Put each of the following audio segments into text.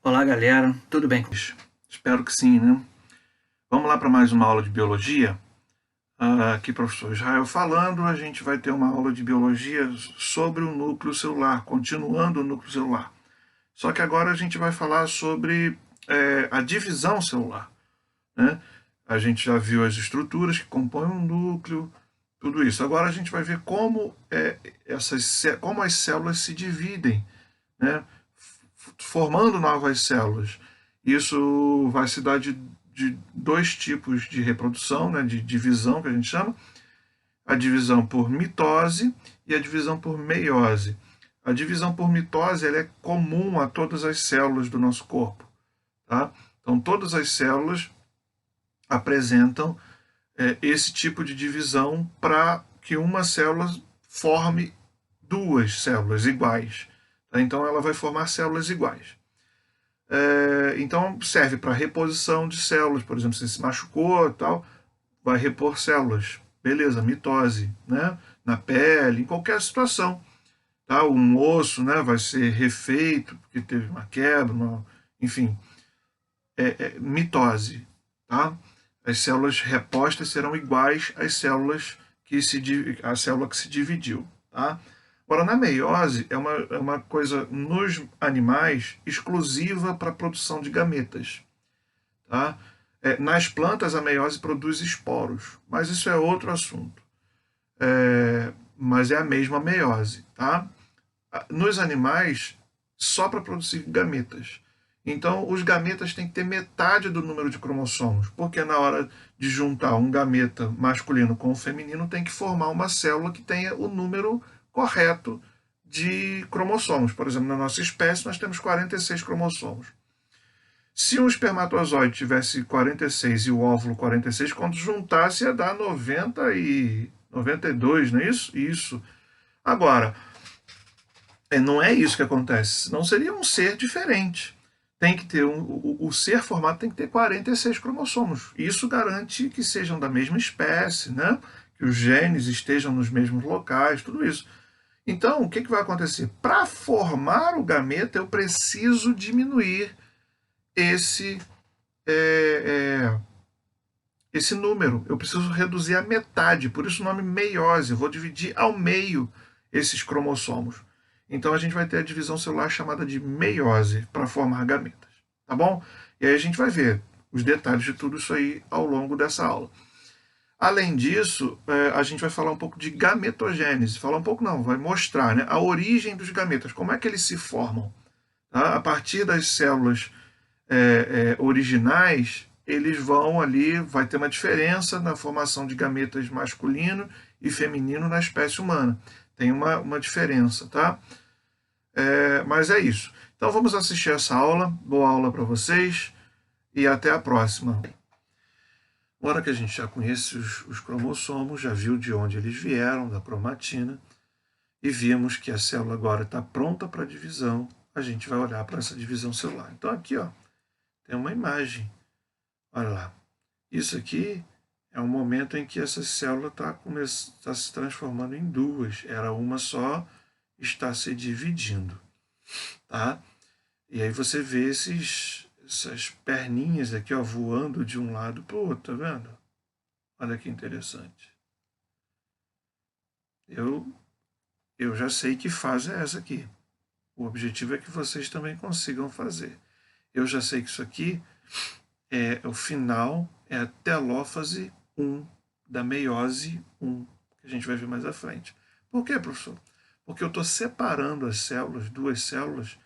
Olá, galera. Tudo bem? Espero que sim, né? Vamos lá para mais uma aula de biologia. Aqui, professor Israel falando, a gente vai ter uma aula de biologia sobre o núcleo celular, continuando o núcleo celular. Só que agora a gente vai falar sobre a divisão celular, né? A gente já viu as estruturas que compõem um núcleo, tudo isso. Agora a gente vai ver como as células se dividem, né? Formando novas células. Isso vai se dar de dois tipos de reprodução, né, de divisão, que a gente chama, a divisão por mitose e a divisão por meiose. A divisão por mitose ela é comum a todas as células do nosso corpo. Tá? Então, todas as células apresentam esse tipo de divisão para que uma célula forme duas células iguais. Tá? Então, ela vai formar células iguais. Então serve para reposição de células, por exemplo, se machucou, tal, vai repor células, beleza? Mitose, né? Na pele, em qualquer situação, tá? Um osso, né? Vai ser refeito porque teve uma quebra, enfim, mitose, tá? As células repostas serão iguais às células a célula que se dividiu, tá? Agora, na meiose, é uma coisa nos animais exclusiva para a produção de gametas. Tá? Nas plantas, a meiose produz esporos, mas isso é outro assunto. Mas é a mesma meiose. Tá? Nos animais, só para produzir gametas. Então, os gametas têm que ter metade do número de cromossomos, porque na hora de juntar um gameta masculino com o feminino, tem que formar uma célula que tenha o número correto de cromossomos. Por exemplo, na nossa espécie, nós temos 46 cromossomos. Se um espermatozoide tivesse 46 e o óvulo 46, quando juntasse ia dar 92, não é isso? Isso. Agora, não é isso que acontece, senão seria um ser diferente. Tem que ter o ser formado tem que ter 46 cromossomos. Isso garante que sejam da mesma espécie, né? Que os genes estejam nos mesmos locais, tudo isso. Então, o que vai acontecer? Para formar o gameta, eu preciso diminuir esse é, é, esse número. Eu preciso reduzir a metade, por isso o nome meiose. Eu vou dividir ao meio esses cromossomos. Então a gente vai ter a divisão celular chamada de meiose para formar gametas, tá bom? E aí a gente vai ver os detalhes de tudo isso aí ao longo dessa aula. Além disso, a gente vai falar um pouco de gametogênese. Falar um pouco não, vai mostrar, né, a origem dos gametas, como é que eles se formam. Tá? A partir das células originais, eles vão ali, vai ter uma diferença na formação de gametas masculino e feminino na espécie humana. Tem uma diferença, tá? Mas é isso. Então vamos assistir essa aula. Boa aula para vocês e até a próxima. Agora que a gente já conhece os cromossomos, já viu de onde eles vieram, da cromatina, e vimos que a célula agora está pronta para divisão, a gente vai olhar para essa divisão celular. Então aqui, ó, tem uma imagem. Olha lá. Isso aqui é um momento em que essa célula está se transformando em duas. Era uma só, está se dividindo. Tá? E aí você vê essas perninhas aqui, ó, voando de um lado para o outro, tá vendo? Olha que interessante. Eu já sei que fase é essa aqui. O objetivo é que vocês também consigam fazer. Eu já sei que isso aqui o final é a telófase 1 da meiose 1, que a gente vai ver mais à frente. Por quê, professor? Porque eu estou separando as células, duas células,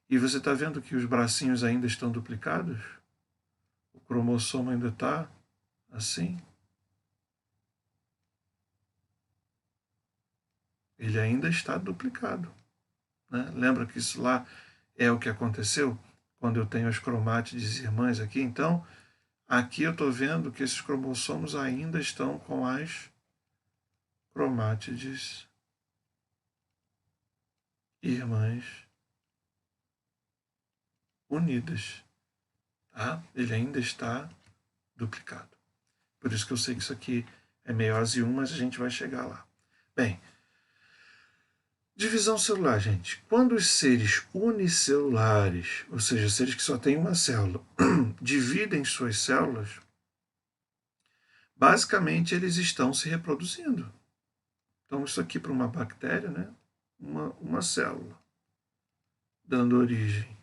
e você está vendo que os bracinhos ainda estão duplicados? O cromossomo ainda está assim? Ele ainda está duplicado. Né? Lembra que isso lá é o que aconteceu quando eu tenho as cromátides irmãs aqui? Então, aqui eu estou vendo que esses cromossomos ainda estão com as cromátides irmãs unidas. Tá? Ele ainda está duplicado. Por isso que eu sei que isso aqui é meiose 1, mas a gente vai chegar lá. Bem, Divisão celular, gente. Quando os seres unicelulares, ou seja, seres que só têm uma célula, dividem suas células, basicamente eles estão se reproduzindo. Então, isso aqui para uma bactéria, né? Uma célula, dando origem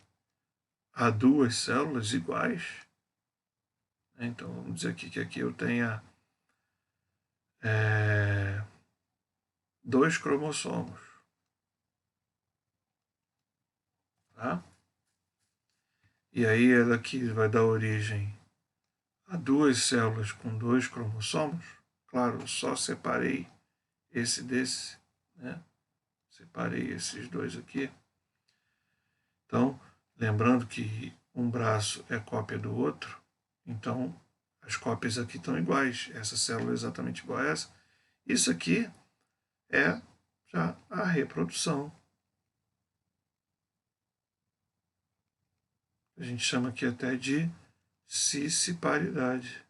a duas células iguais. Então, vamos dizer aqui que aqui eu tenha dois cromossomos. Tá? E aí ela aqui vai dar origem a duas células com dois cromossomos. Claro, eu só separei esse desse, né? Separei esses dois aqui. Então, lembrando que um braço é cópia do outro, então as cópias aqui estão iguais. Essa célula é exatamente igual a essa. Isso aqui é já a reprodução. A gente chama aqui até de cisparidade.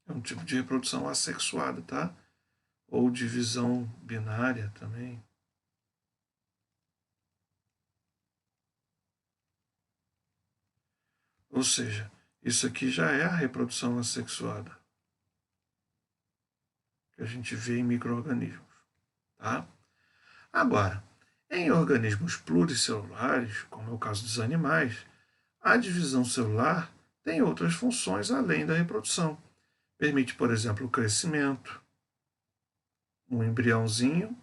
É um tipo de reprodução assexuada, tá? Ou divisão binária também. Ou seja, isso aqui já é a reprodução assexuada que a gente vê em micro-organismos. Tá? Agora, em organismos pluricelulares, como é o caso dos animais, a divisão celular tem outras funções além da reprodução. Permite, por exemplo, o crescimento. Um embriãozinho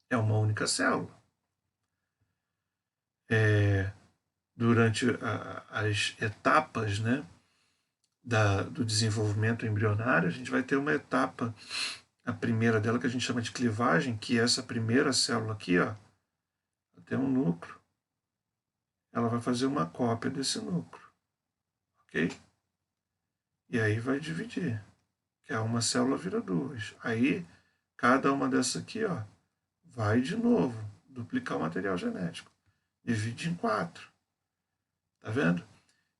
é uma única célula. Durante as etapas, né, do desenvolvimento embrionário, a gente vai ter uma etapa, a primeira dela, que a gente chama de clivagem, que é essa primeira célula aqui, ó, tem um núcleo, ela vai fazer uma cópia desse núcleo, ok? E aí vai dividir, que é uma célula vira duas. Aí, cada uma dessas aqui, ó, vai de novo duplicar o material genético. Divide em 4. Tá vendo?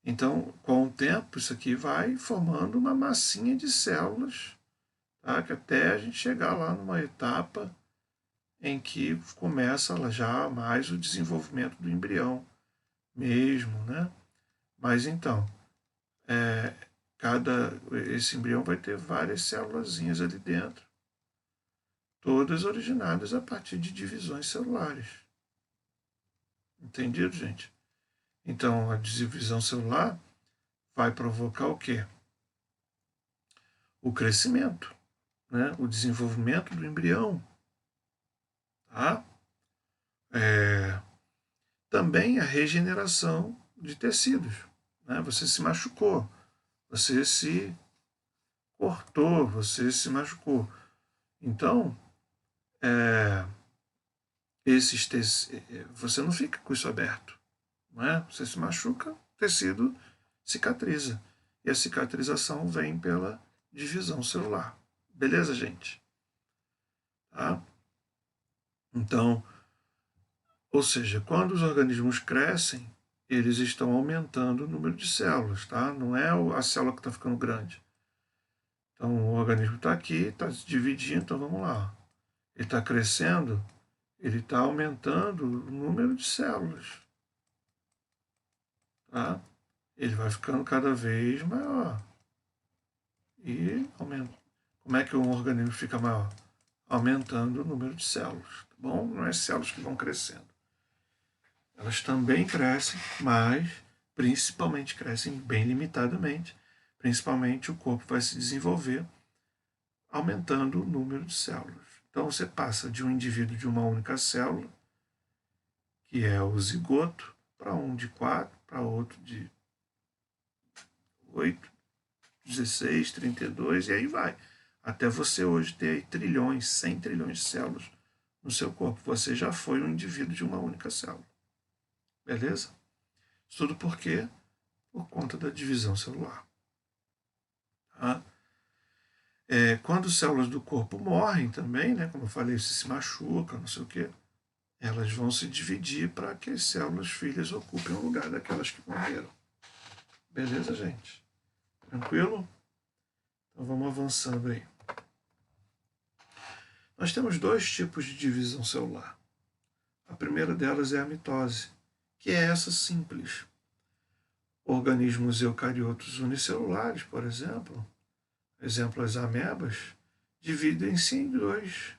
Então, com o tempo, isso aqui vai formando uma massinha de células, tá? Que até a gente chegar lá numa etapa em que começa já mais o desenvolvimento do embrião mesmo, né? Mas então, esse embrião vai ter várias célulazinhas ali dentro, todas originadas a partir de divisões celulares. Entendido, gente? Então, a divisão celular vai provocar o quê? O crescimento, né? O desenvolvimento do embrião. Tá? Também a regeneração de tecidos. Né? Você se machucou, você se cortou, você se machucou. Então, você não fica com isso aberto. Não é? Você se machuca, o tecido cicatriza. E a cicatrização vem pela divisão celular. Beleza, gente? Tá? Então, ou seja, quando os organismos crescem, eles estão aumentando o número de células, tá? Não é a célula que está ficando grande. Então, o organismo está aqui, está se dividindo, então vamos lá. Ele está crescendo, ele está aumentando o número de células, tá? Ele vai ficando cada vez maior. E aumenta. Como é que um organismo fica maior? Aumentando o número de células, tá bom? Não é células que vão crescendo. Elas também crescem, mas principalmente crescem bem limitadamente. Principalmente o corpo vai se desenvolver aumentando o número de células. Então você passa de um indivíduo de uma única célula, que é o zigoto, para um de 4, para outro de 8, 16, 32, e aí vai. Até você hoje ter aí trilhões, 100 trilhões de células no seu corpo. Você já foi um indivíduo de uma única célula. Beleza? Isso tudo por quê? Por conta da divisão celular. Tá? Quando células do corpo morrem também, né, como eu falei, se machucam, não sei o quê, elas vão se dividir para que as células filhas ocupem o lugar daquelas que morreram. Beleza, gente? Tranquilo? Então vamos avançando aí. Nós temos dois tipos de divisão celular. A primeira delas é a mitose, que é essa simples. Organismos eucariotos unicelulares, por exemplo, as amebas, dividem-se em dois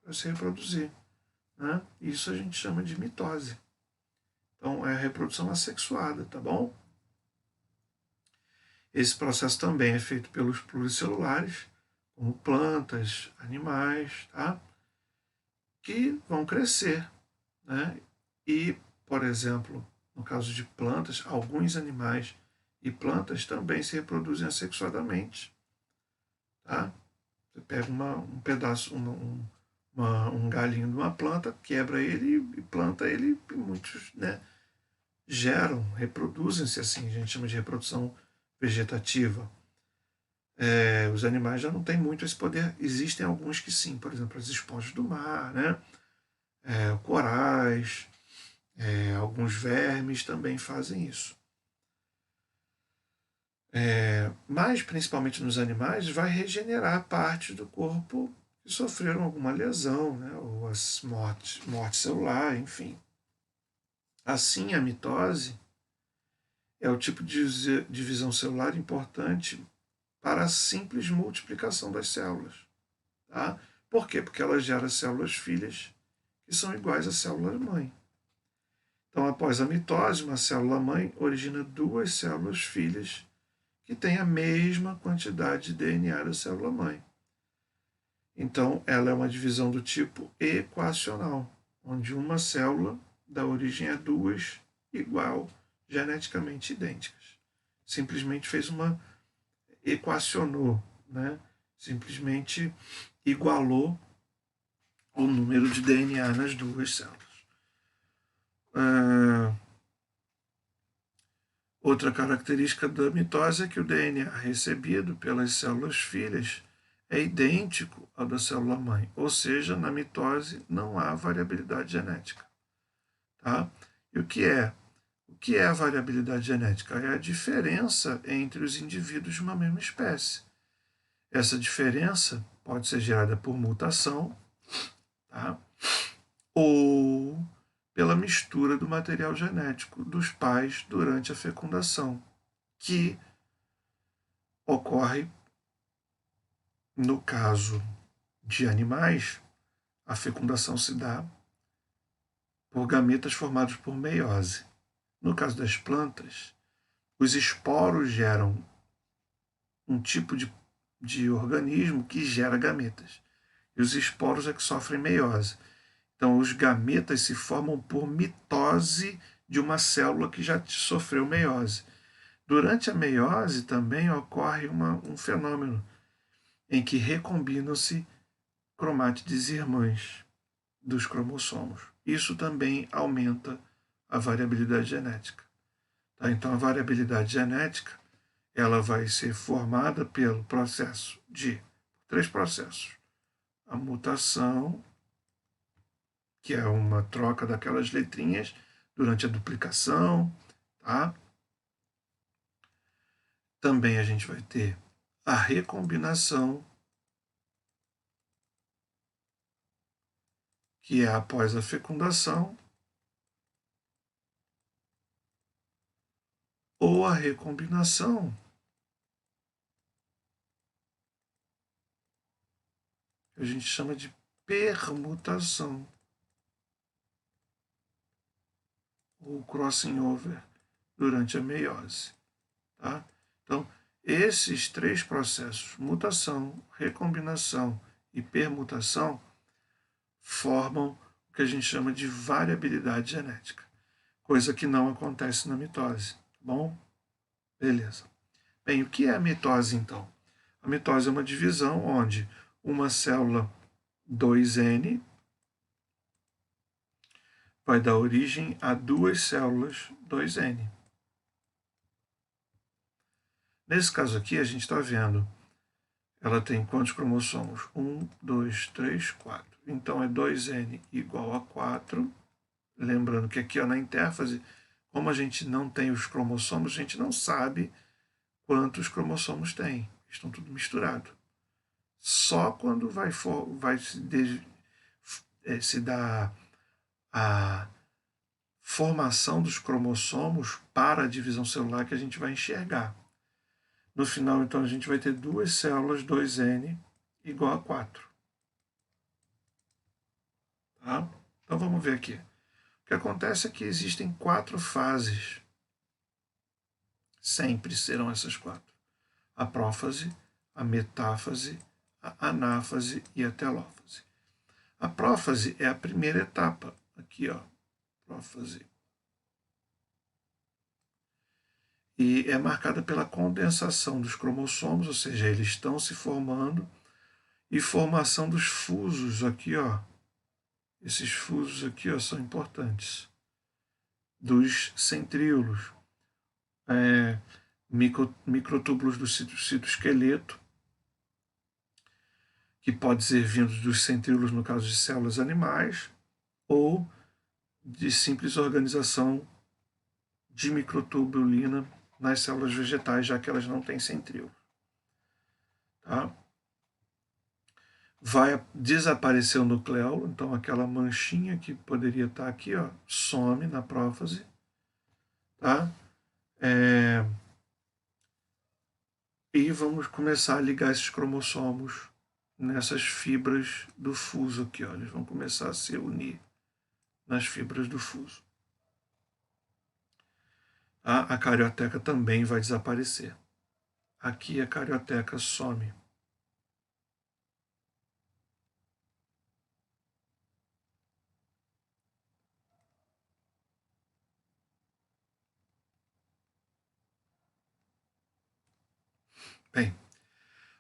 para se reproduzir. Né? Isso a gente chama de mitose. Então, é a reprodução assexuada, tá bom? Esse processo também é feito pelos pluricelulares, como plantas, animais, tá? Que vão crescer, né? E, por exemplo, no caso de plantas, alguns animais e plantas também se reproduzem assexuadamente, tá? Você pega um pedaço, um galinho de uma planta, quebra ele e planta ele, e muitos, né, geram, reproduzem-se assim, a gente chama de reprodução vegetativa. Os animais já não têm muito esse poder, existem alguns que sim, por exemplo, as esponjas do mar, né? Corais, alguns vermes também fazem isso. Mas, principalmente nos animais, vai regenerar partes do corpo que sofreram alguma lesão, né? Ou as morte celular, enfim. Assim, a mitose é o tipo de divisão celular importante para a simples multiplicação das células. Tá? Por quê? Porque ela gera células filhas que são iguais às células mãe. Então, após a mitose, uma célula mãe origina duas células filhas que têm a mesma quantidade de DNA da célula mãe. Então, ela é uma divisão do tipo equacional, onde uma célula dá origem a duas igual, geneticamente idênticas. Simplesmente fez uma equacionou, né? Simplesmente igualou o número de DNA nas duas células. Outra característica da mitose é que o DNA recebido pelas células filhas é idêntico ao da célula mãe, ou seja, na mitose não há variabilidade genética. Tá? E o que é? O que é a variabilidade genética? É a diferença entre os indivíduos de uma mesma espécie. Essa diferença pode ser gerada por mutação, tá? Ou pela mistura do material genético dos pais durante a fecundação, que ocorre, no caso de animais, a fecundação se dá por gametas formados por meiose. No caso das plantas, os esporos geram um tipo de organismo que gera gametas. E os esporos é que sofrem meiose. Então, os gametas se formam por mitose de uma célula que já sofreu meiose. Durante a meiose também ocorre um fenômeno em que recombinam-se cromátides irmãs dos cromossomos. Isso também aumenta a variabilidade genética. Tá? Então, a variabilidade genética ela vai ser formada pelo processo de três processos. A mutação, que é uma troca daquelas letrinhas durante a duplicação, tá? Também a gente vai ter a recombinação, que é após a fecundação, ou a recombinação, que a gente chama de permutação, ou crossing over durante a meiose. Tá? Então, esses três processos, mutação, recombinação e permutação, formam o que a gente chama de variabilidade genética, coisa que não acontece na mitose. Tá bom? Beleza. Bem, o que é a mitose então? A mitose é uma divisão onde uma célula 2N vai dar origem a duas células 2N. Nesse caso aqui, a gente está vendo, ela tem quantos cromossomos? 1, 2, 3, 4. Então, é 2N igual a 4. Lembrando que aqui na intérfase, como a gente não tem os cromossomos, a gente não sabe quantos cromossomos tem. Estão tudo misturado. só quando vai se dar a formação dos cromossomos para a divisão celular que a gente vai enxergar. No final, então, a gente vai ter duas células 2N igual a 4. Tá? Então vamos ver aqui. O que acontece é que existem 4 fases. Sempre serão essas 4. A prófase, a metáfase, a anáfase e a telófase. A prófase é a primeira etapa. Aqui, ó, prófase. E é marcada pela condensação dos cromossomos, ou seja, eles estão se formando, e formação dos fusos aqui, ó. Esses fusos aqui, ó, são importantes. Dos centríolos, microtúbulos do citoesqueleto, que pode ser vindo dos centríolos no caso de células animais, ou de simples organização de microtubulina nas células vegetais, já que elas não têm centríolo. Tá? Vai desaparecer o nucleolo, então aquela manchinha que poderia estar aqui, ó, some na prófase. Tá? E vamos começar a ligar esses cromossomos nessas fibras do fuso aqui, ó. Eles vão começar a se unir nas fibras do fuso. A carioteca também vai desaparecer. Aqui a carioteca some. Bem,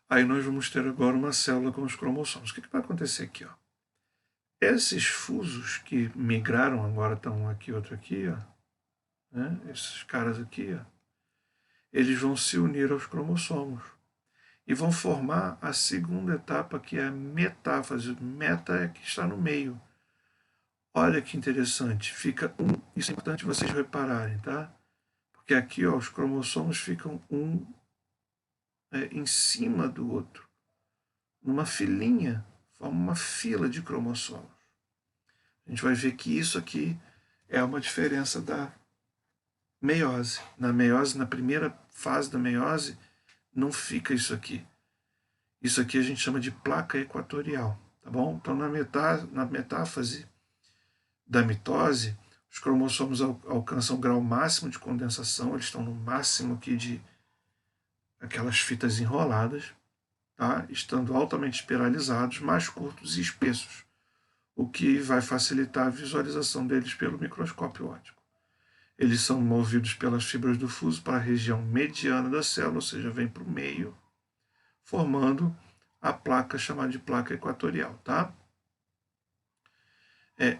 aí nós vamos ter agora uma célula com os cromossomos. O que vai acontecer aqui? Ó? Esses fusos que migraram, agora estão aqui, outro aqui, ó, né? Esses caras aqui, ó, eles vão se unir aos cromossomos e vão formar a segunda etapa, que é a metáfase. Meta é que está no meio. Olha que interessante, fica isso é importante vocês repararem, tá? Porque aqui, ó, os cromossomos ficam em cima do outro, numa filinha, forma uma fila de cromossomos. A gente vai ver que isso aqui é uma diferença da meiose. Na meiose, na primeira fase da meiose, não fica isso aqui. Isso aqui a gente chama de placa equatorial, tá bom? Então, na metáfase da mitose, os cromossomos alcançam o grau máximo de condensação, eles estão no máximo aqui de aquelas fitas enroladas, tá? Estando altamente espiralizados, mais curtos e espessos, o que vai facilitar a visualização deles pelo microscópio óptico. Eles são movidos pelas fibras do fuso para a região mediana da célula, ou seja, vem para o meio, formando a placa chamada de placa equatorial, tá?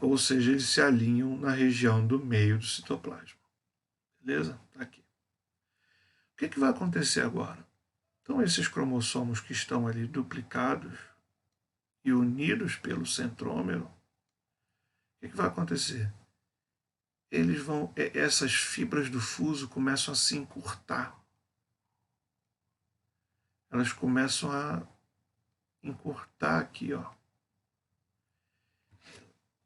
Ou seja, eles se alinham na região do meio do citoplasma. Beleza? Tá aqui. O que vai acontecer agora? Então, esses cromossomos que estão ali duplicados e unidos pelo centrômero, o que vai acontecer? Essas fibras do fuso começam a se encurtar. Elas começam a encurtar aqui, ó.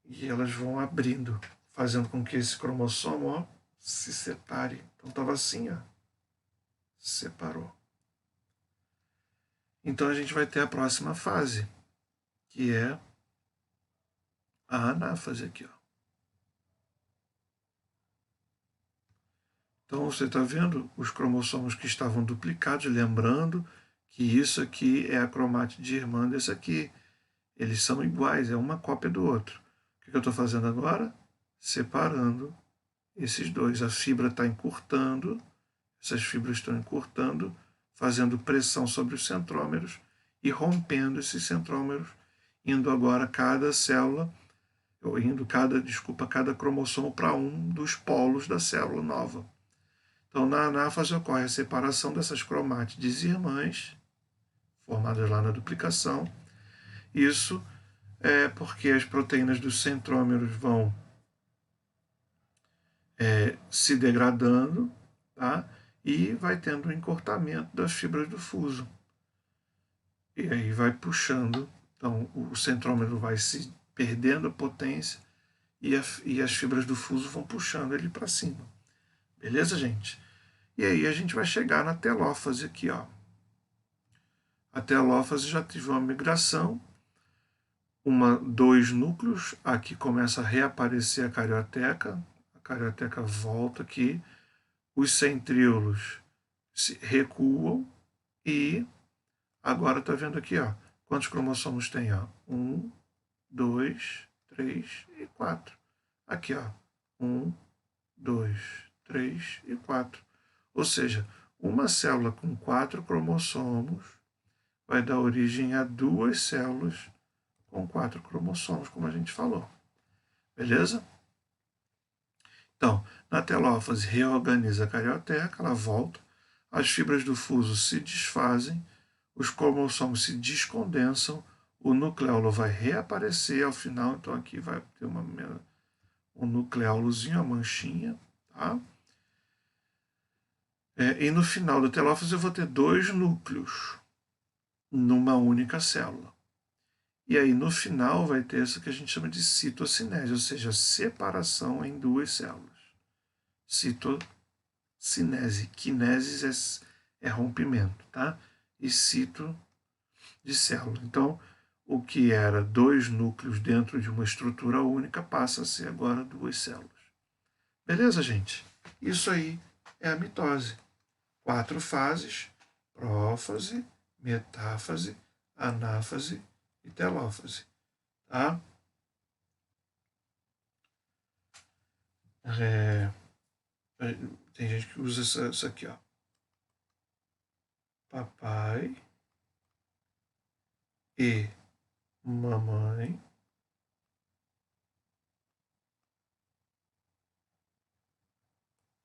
E elas vão abrindo, fazendo com que esse cromossomo, ó, se separe. Então estava assim, ó. Se separou. Então a gente vai ter a próxima fase, que é a anáfase aqui, ó. Então você está vendo os cromossomos que estavam duplicados, lembrando que isso aqui é a cromátide irmã desse aqui. Eles são iguais, é uma cópia do outro. O que eu estou fazendo agora? Separando esses dois. A fibra está encurtando, essas fibras estão encurtando, fazendo pressão sobre os centrômeros e rompendo esses centrômeros, indo agora cada célula, cada cromossomo para um dos polos da célula nova. Então, na anáfase ocorre a separação dessas cromátides irmãs, formadas lá na duplicação. Isso é porque as proteínas dos centrômeros vão se degradando, tá? E vai tendo um encurtamento das fibras do fuso. E aí vai puxando, então o centrômero vai se perdendo a potência e as fibras do fuso vão puxando ele para cima. Beleza, gente? E aí a gente vai chegar na telófase aqui, ó. A telófase já teve uma migração, dois núcleos, aqui começa a reaparecer a carioteca volta aqui, os centríolos se recuam e agora tá vendo aqui, ó, quantos cromossomos tem, ó? 1, 2, 3 e 4. Aqui, ó, 1, 2, 3 e 4. Ou seja, uma célula com 4 cromossomos vai dar origem a duas células com 4 cromossomos, como a gente falou. Beleza? Então, na telófase reorganiza a carioteca, ela volta, as fibras do fuso se desfazem, os cromossomos se descondensam, o nucleolo vai reaparecer ao final, então aqui vai ter um nucleólozinho, uma manchinha, tá? E no final da telófase eu vou ter dois núcleos numa única célula. E aí no final vai ter isso que a gente chama de citocinese, ou seja, separação em duas células. Citocinese, quinesis é rompimento, tá? E cito de célula. Então, o que era dois núcleos dentro de uma estrutura única passa a ser agora duas células. Beleza, gente? Isso aí é a mitose. 4 fases: prófase, metáfase, anáfase e telófase. Tá? Tem gente que usa isso aqui, ó. Papai e mamãe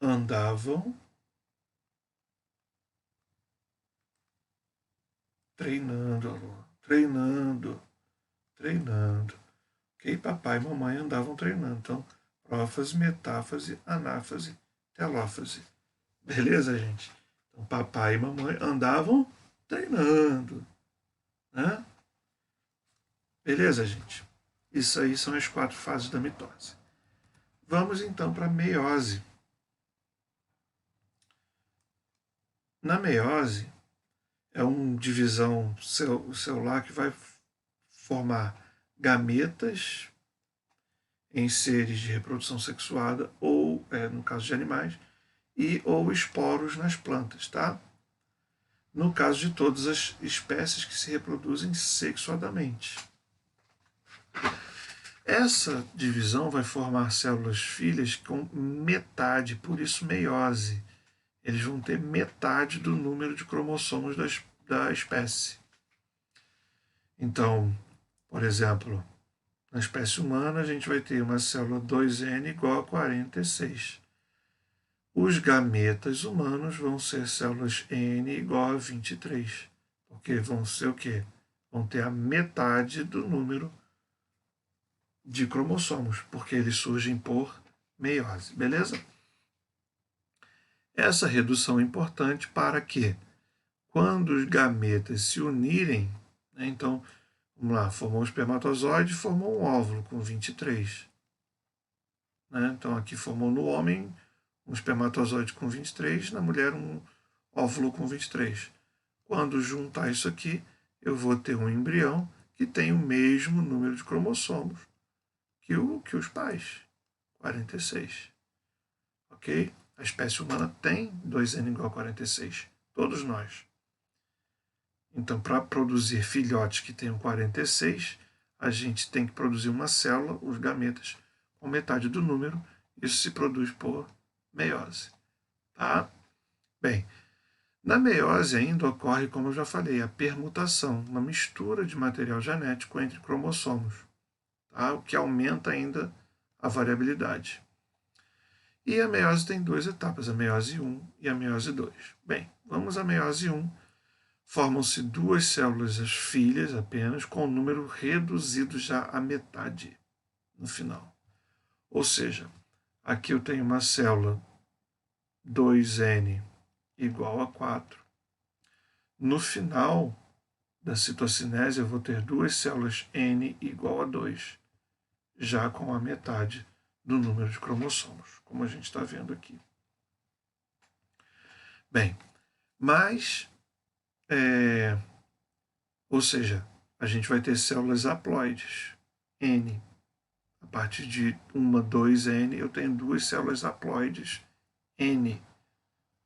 andavam treinando, aluno. Treinando. Ok? Papai e mamãe andavam treinando. Então, prófase, metáfase, anáfase, telófase. Beleza, gente? Então, papai e mamãe andavam treinando. Né? Beleza, gente? Isso aí são as 4 fases da mitose. Vamos então para a meiose. Na meiose, é uma divisão celular que vai formar gametas em seres de reprodução sexuada ou, no caso de animais, ou esporos nas plantas, tá? No caso de todas as espécies que se reproduzem sexuadamente. Essa divisão vai formar células filhas com metade, por isso meiose. Eles vão ter metade do número de cromossomos da espécie. Então, por exemplo, na espécie humana a gente vai ter uma célula 2N igual a 46. Os gametas humanos vão ser células N igual a 23. Porque vão ser o quê? Vão ter a metade do número de cromossomos, porque eles surgem por meiose, beleza? Essa redução é importante para que, quando os gametas se unirem, né, então, vamos lá, formou um espermatozoide e formou um óvulo com 23. Né? Então, aqui formou no homem um espermatozoide com 23, na mulher um óvulo com 23. Quando juntar isso aqui, eu vou ter um embrião que tem o mesmo número de cromossomos que os pais, 46. Ok? A espécie humana tem 2N igual a 46. Todos nós. Então, para produzir filhotes que tenham 46, a gente tem que produzir uma célula, os gametas, com metade do número. Isso se produz por meiose. Tá? Bem, na meiose ainda ocorre, como eu já falei, a permutação, uma mistura de material genético entre cromossomos, tá? O que aumenta ainda a variabilidade. E a meiose tem 2 etapas, a meiose 1 e a meiose 2. Bem, vamos à meiose 1. Formam-se 2 células as filhas apenas, com o número reduzido já à metade no final. Ou seja, aqui eu tenho uma célula 2N igual a 4. No final da citocinese, eu vou ter 2 células N igual a 2, já com a metade do número de cromossomos, como a gente está vendo aqui. Bem, mas, ou seja, a gente vai ter células haploides, N. A partir de 1, 2, N, eu tenho 2 células haploides, N.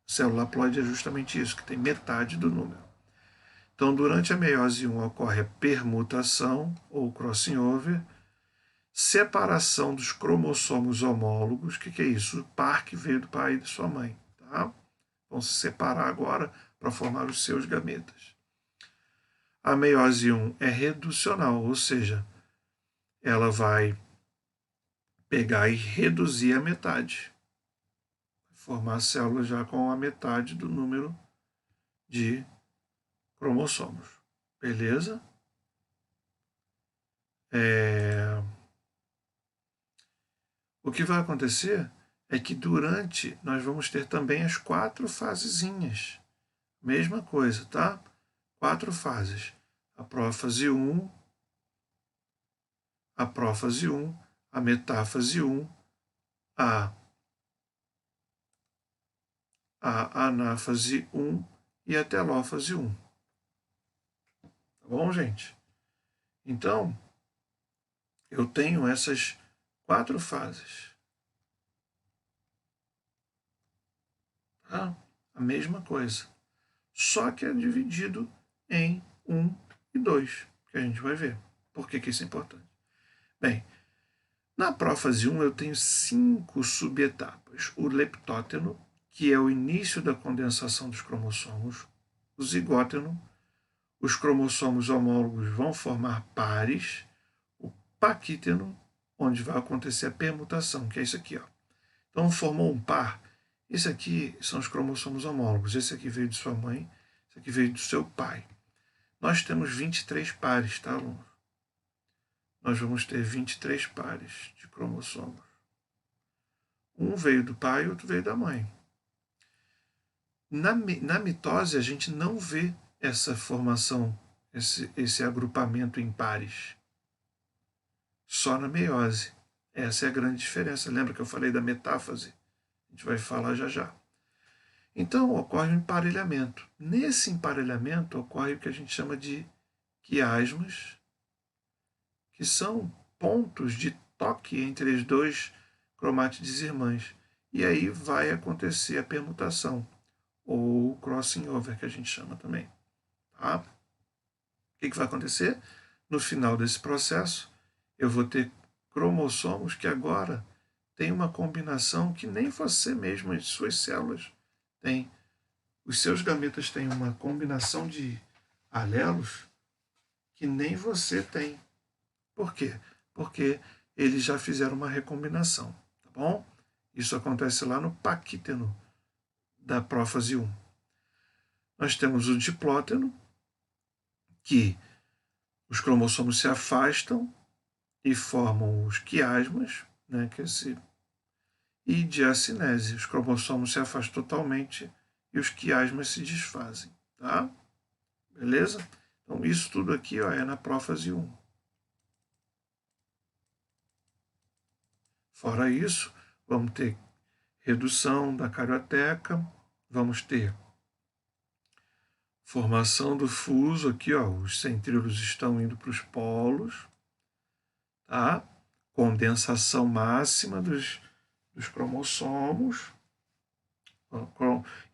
Célula haploide é justamente isso, que tem metade do número. Então, durante a meiose 1 ocorre a permutação, ou crossing over, separação dos cromossomos homólogos. O que é isso? O par que veio do pai e de sua mãe. Tá? Vão se separar agora para formar os seus gametas. A meiose 1 é reducional, ou seja, ela vai pegar e reduzir a metade. Formar a célula já com a metade do número de cromossomos. Beleza? O que vai acontecer é que nós vamos ter também as 4 fasezinhas. Mesma coisa, tá? 4 fases. A prófase 1, a prófase 1, a metáfase 1, a anáfase 1 e a telófase 1. Tá bom, gente? Então, eu tenho essas 4 fases. Tá? A mesma coisa. Só que é dividido em 1 e 2, que a gente vai ver. Por que isso é importante? Bem, na prófase 1 eu tenho 5 subetapas. O leptóteno, que é o início da condensação dos cromossomos. O zigóteno, os cromossomos homólogos vão formar pares. O paquíteno, onde vai acontecer a permutação, que é isso aqui. Ó. Então, formou um par. Esse aqui são os cromossomos homólogos. Esse aqui veio de sua mãe, esse aqui veio do seu pai. Nós temos 23 pares, tá, alunos? Nós vamos ter 23 pares de cromossomos. Um veio do pai e outro veio da mãe. Na mitose, a gente não vê essa formação, esse agrupamento em pares. Só na meiose. Essa é a grande diferença. Lembra que eu falei da metáfase? A gente vai falar já já. Então, ocorre um emparelhamento. Nesse emparelhamento, ocorre o que a gente chama de quiasmas, que são pontos de toque entre as 2 cromátides irmãs. E aí vai acontecer a permutação, ou crossing over, que a gente chama também. Tá? O que vai acontecer? No final desse processo, eu vou ter cromossomos que agora têm uma combinação que nem você mesmo, as suas células, tem. Os seus gametas têm uma combinação de alelos que nem você tem. Por quê? Porque eles já fizeram uma recombinação, tá bom? Isso acontece lá no paquíteno da prófase 1. Nós temos o diplóteno, que os cromossomos se afastam e formam os quiasmas, né, e diacinese. Os cromossomos se afastam totalmente e os quiasmas se desfazem, tá? Beleza? Então, isso tudo aqui ó, é na prófase 1. Fora isso, vamos ter redução da carioteca, vamos ter formação do fuso, aqui ó, os centríolos estão indo para os polos, tá? Condensação máxima dos cromossomos,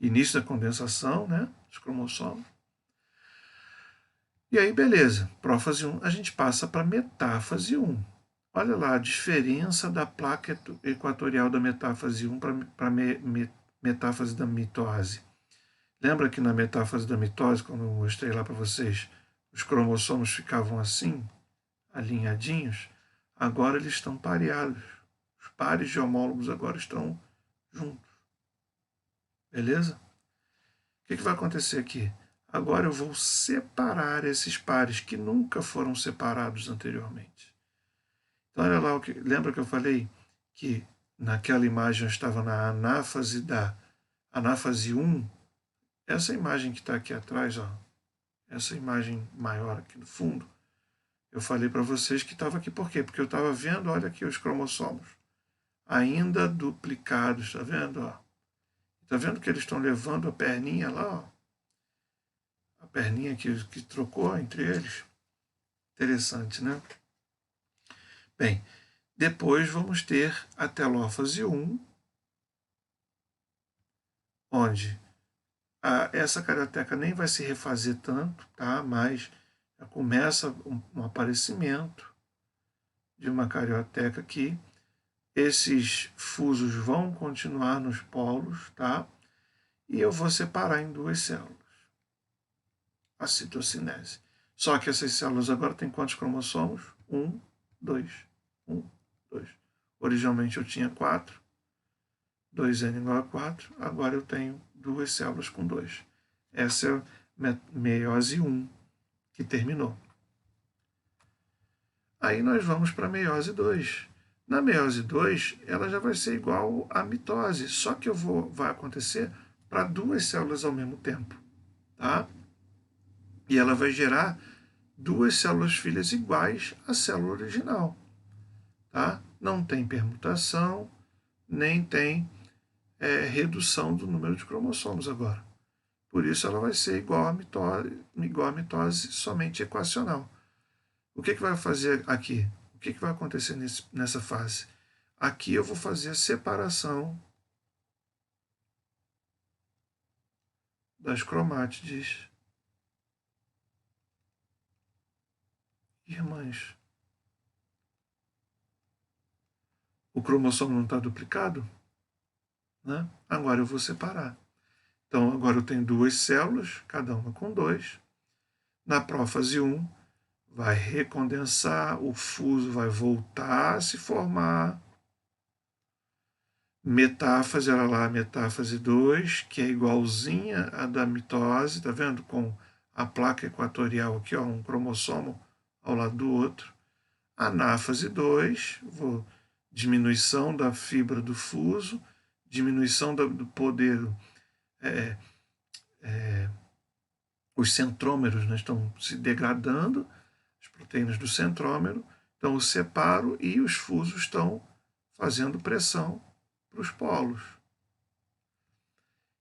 início da condensação, né, dos cromossomos. E aí, beleza, prófase 1, a gente passa para metáfase 1. Olha lá a diferença da placa equatorial da metáfase 1 para metáfase da mitose. Lembra que na metáfase da mitose, quando eu mostrei lá para vocês, os cromossomos ficavam assim, alinhadinhos? Agora eles estão pareados. Os pares de homólogos agora estão juntos. Beleza? O que vai acontecer aqui? Agora eu vou separar esses pares que nunca foram separados anteriormente. Então, olha lá, lembra que eu falei que naquela imagem eu estava na anáfase 1? Essa imagem que está aqui atrás, ó, essa imagem maior aqui no fundo, eu falei para vocês que estava aqui por quê? Porque eu estava vendo, olha aqui os cromossomos, ainda duplicados, tá vendo? Ó? Tá vendo que eles estão levando a perninha lá, ó? A perninha que trocou entre eles. Interessante, né? Bem, depois vamos ter a telófase 1, onde essa carioteca nem vai se refazer tanto, tá? Mas já começa um aparecimento de uma carioteca aqui. Esses fusos vão continuar nos polos, tá? E eu vou separar em duas células, a citocinese. Só que essas células agora têm quantos cromossomos? 1, 2, 1, 2. Originalmente eu tinha 4, 2n igual a 4, agora eu tenho duas células com 2. Essa é a meiose 1, que terminou. Aí nós vamos para a meiose 2. Na meiose 2, ela já vai ser igual à mitose, só que vai acontecer para duas células ao mesmo tempo, tá? E ela vai gerar duas células filhas iguais à célula original, tá? Não tem permutação, nem tem redução do número de cromossomos agora. Por isso ela vai ser igual à mitose somente equacional. O que vai fazer aqui? O que vai acontecer nessa fase? Aqui eu vou fazer a separação das cromátides irmãs. O cromossomo não está duplicado, né? Agora eu vou separar. Então agora eu tenho duas células, cada uma com 2. Na prófase 1, vai recondensar, o fuso vai voltar a se formar. Metáfase, olha lá, metáfase 2, que é igualzinha à da mitose, tá vendo? Com a placa equatorial aqui, ó, um cromossomo ao lado do outro. Anáfase 2, diminuição da fibra do fuso, diminuição do poder, os centrômeros, né, estão se degradando, as proteínas do centrômero, então eu separo e os fusos estão fazendo pressão para os polos.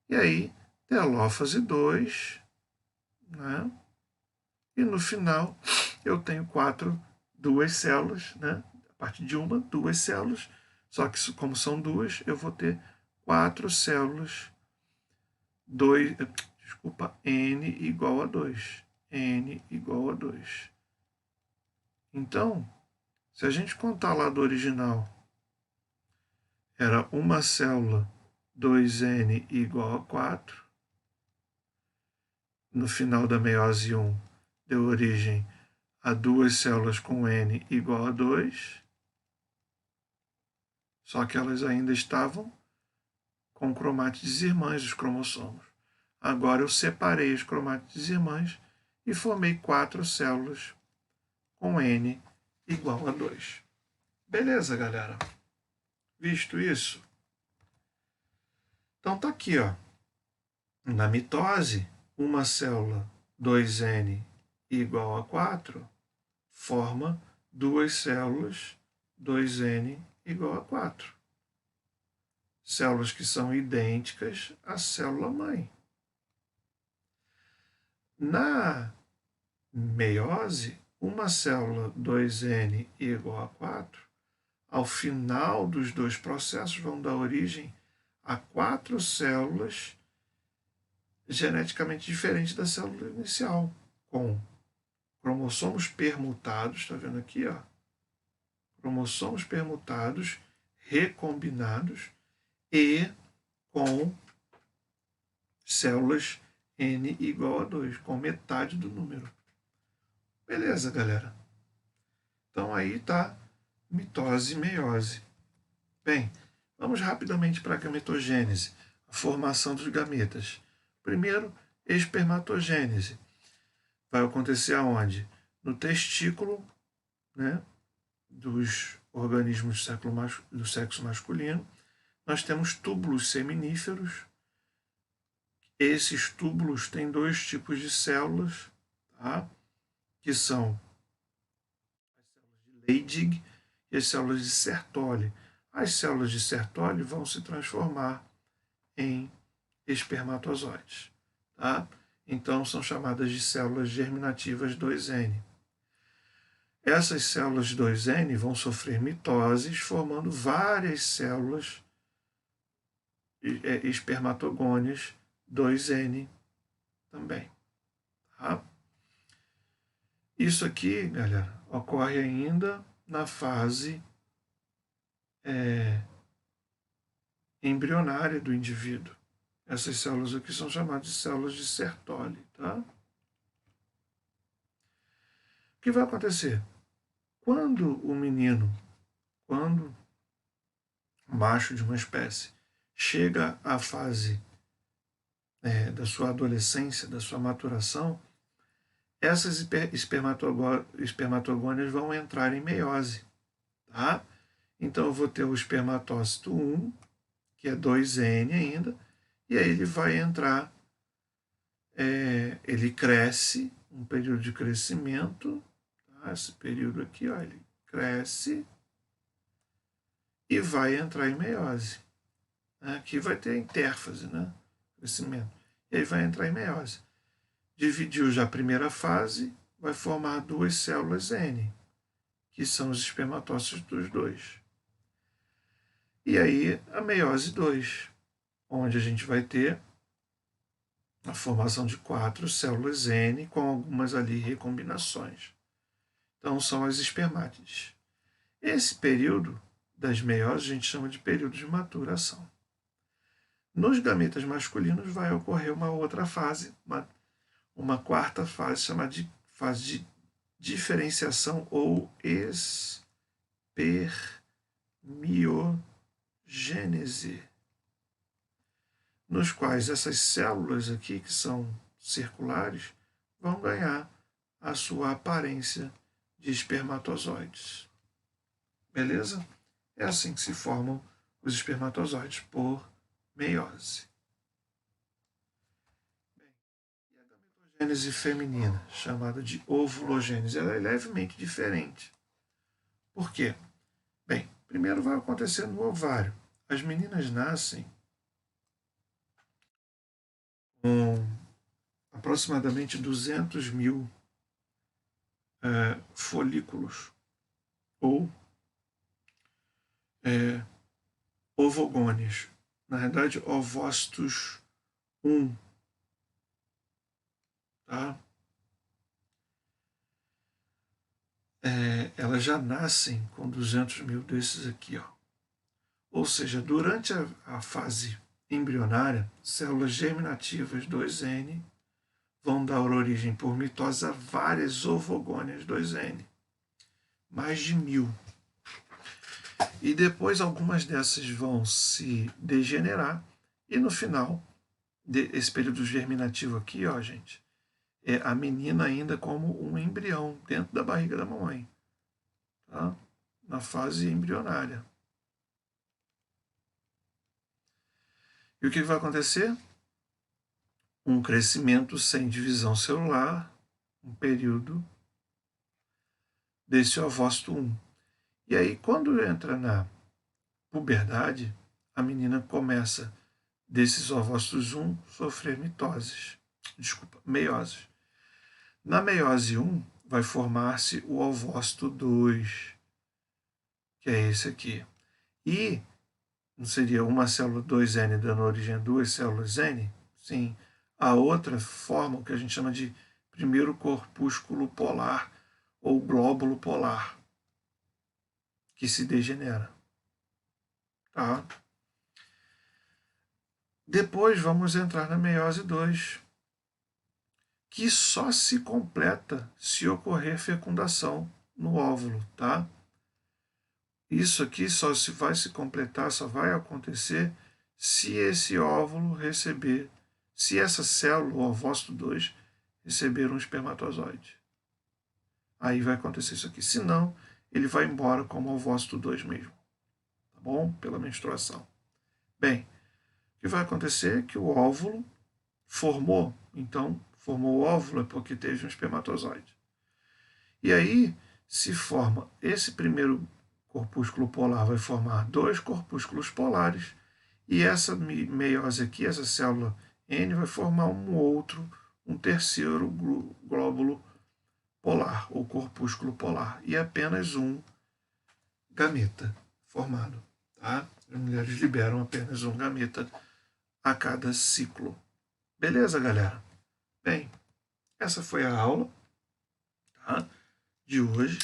E aí, telófase 2, né? E no final eu tenho duas células, né? A partir de uma, duas células, só que como são duas, eu vou ter 4 células, N igual a 2. N igual a 2. Então, se a gente contar lá do original, era uma célula, 2n igual a 4. No final da meiose 1, deu origem a duas células com n igual a 2. Só que elas ainda estavam com cromátides irmãs, os cromossomos. Agora eu separei as cromátides irmãs e formei 4 células com n igual a 2. Beleza, galera? Visto isso? Então tá aqui, ó. Na mitose, uma célula 2n igual a 4 forma duas células 2n igual a 4. Células que são idênticas à célula-mãe. Na meiose, uma célula 2n igual a 4, ao final dos dois processos vão dar origem a 4 células geneticamente diferentes da célula inicial, com cromossomos permutados, está vendo aqui, ó? Cromossomos permutados, recombinados e com células n igual a 2, com metade do número. Beleza, galera? Então aí está mitose e meiose. Bem, vamos rapidamente para a gametogênese, a formação dos gametas. Primeiro, espermatogênese. Vai acontecer aonde? No testículo, né, dos organismos do sexo masculino. Nós temos túbulos seminíferos. Esses túbulos têm dois tipos de células, tá? Que são as células de Leydig e as células de Sertoli. As células de Sertoli vão se transformar em espermatozoides, tá? Então são chamadas de células germinativas 2N. Essas células 2N vão sofrer mitoses, formando várias células espermatogônias 2N também, tá? Isso aqui, galera, ocorre ainda na fase embrionária do indivíduo. Essas células aqui são chamadas de células de Sertoli, tá? O que vai acontecer? Quando o macho de uma espécie, chega à fase da sua adolescência, da sua maturação, essas espermatogônias vão entrar em meiose, tá? Então eu vou ter o espermatócito 1, que é 2N ainda, e aí ele vai entrar, ele cresce, um período de crescimento, tá? Esse período aqui, ó, ele cresce e vai entrar em meiose. Aqui vai ter intérfase, né? Crescimento. E aí vai entrar em meiose. Dividiu já a primeira fase, vai formar duas células N, que são os espermatócitos dos dois. E aí a meiose 2, onde a gente vai ter a formação de 4 células N, com algumas ali recombinações. Então são as espermátides. Esse período das meioses a gente chama de período de maturação. Nos gametas masculinos vai ocorrer uma outra fase, uma quarta fase, chamada de fase de diferenciação ou espermiogênese, nos quais essas células aqui, que são circulares, vão ganhar a sua aparência de espermatozoides. Beleza? É assim que se formam os espermatozoides, por meiose. E a gametogênese feminina, chamada de ovulogênese, ela é levemente diferente. Por quê? Bem, primeiro vai acontecer no ovário. As meninas nascem com aproximadamente 200 mil folículos ou ovogônios. Na verdade, ovócitos 1. Tá? Elas já nascem com 200 mil desses aqui. Ó. Ou seja, durante a fase embrionária, células germinativas 2N vão dar origem por mitose a várias ovogônias 2N. Mais de 1000. E depois algumas dessas vão se degenerar e no final desse período germinativo aqui, ó, gente, é a menina ainda como um embrião dentro da barriga da mamãe, tá? Na fase embrionária. E o que vai acontecer? Um crescimento sem divisão celular, um período desse ovócito 1. E aí, quando entra na puberdade, a menina começa, desses ovócitos 1, sofrer meioses. Na meiose 1, vai formar-se o ovócito 2, que é esse aqui. E não seria uma célula 2N dando origem a duas células N? Sim. A outra forma o que a gente chama de primeiro corpúsculo polar ou glóbulo polar, que se degenera. Tá? Depois vamos entrar na meiose 2, que só se completa se ocorrer fecundação no óvulo, tá? Isso aqui só se vai se completar, só vai acontecer se esse óvulo receber, se essa célula, o ovócito 2, receber um espermatozoide. Aí vai acontecer isso aqui. Se não, ele vai embora como ovócito 2 mesmo. Tá bom? Pela menstruação. Bem, o que vai acontecer é que o óvulo formou, então formou o óvulo é porque teve um espermatozoide. E aí se forma esse primeiro corpúsculo polar, vai formar 2 corpúsculos polares, e essa meiose aqui, essa célula N, vai formar um terceiro glóbulo polar, ou corpúsculo polar, e apenas um gameta formado. Tá? As mulheres liberam apenas um gameta a cada ciclo. Beleza, galera? Bem, essa foi a aula, tá, de hoje.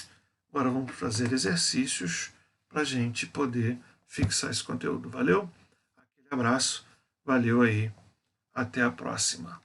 Agora vamos fazer exercícios para a gente poder fixar esse conteúdo. Valeu? Aquele abraço, valeu aí, até a próxima.